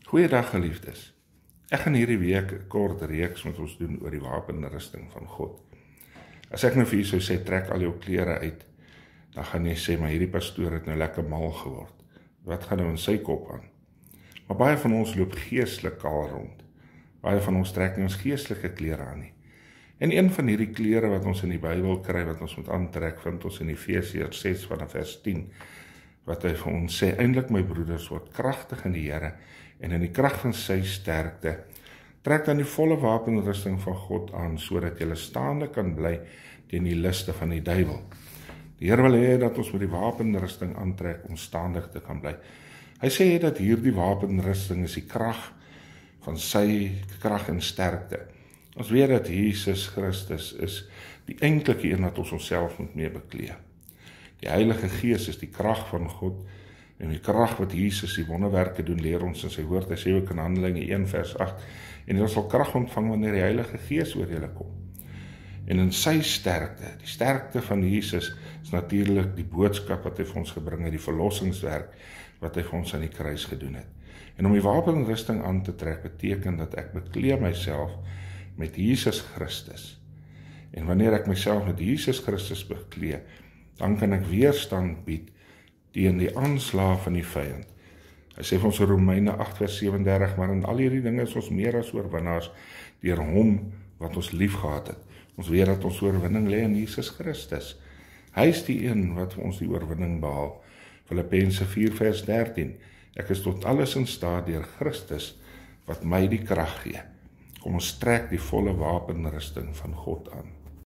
Goeiedag geliefdes. Ek gaan hierdie week 'n kort reeks met ons doen oor die wapenrusting van God. As ek nou vir julle sou sê, trek al jou klere uit, dan gaan jy sê, maar hierdie pastoor het nou lekker mal geword. Wat gaan nou in sy kop aan? Maar baie van ons loop geestelik kaal rond. Baie van ons trek nie ons geestelike klere aan nie. En een van hierdie klere wat ons in die Bybel kry, wat ons moet aantrek, vind ons in Efesiërs 6 vanaf vers 10, wat hy vir ons sê, eintlik my broeders, word kragtig in die Here, en in die krag van sy sterkte, trek dan die volle wapenrusting van God aan, sodat jy staande kan bly teen die liste van die duiwel. Die Here wil hê dat ons met die wapenrusting aantrek om staandig te kan bly. Hy sê dat hierdie wapenrusting is die krag van sy krag en sterkte. Ons weet dat Jesus Christus is die eintlike een wat ons onsself moet mee beklee. Die Heilige Gees is die krag van God, en die krag wat Jesus die wonderwerke doen, leer ons in sy woord. Hy sê ook in Handelinge 1 vers 8, en julle sal krag ontvang wanneer die Heilige Gees oor julle kom. En in sy sterkte, die sterkte van Jesus, is natuurlik die boodskap wat hy vir ons gebring het, die verlossingswerk wat hy vir ons aan die kruis gedoen het. En om die wapenrusting aan te trek, beteken dat ek beklee myself met Jesus Christus. En wanneer ek myself met Jesus Christus beklee, dan kan ek weerstand bied teen die aanslae van die vyand. Hy sê vir ons in Romeine 8 vers 37, maar in al hierdie dinge is ons meer as oorwinnaars deur hom wat ons lief gehad het. Ons weet dat ons oorwinning lê in Jesus Christus. Hy is die een wat vir ons die oorwinning behaal. Filippense 4 vers 13, ek is tot alles in staat deur Christus wat my die krag gee. Kom ons trek die volle wapenrusting van God aan.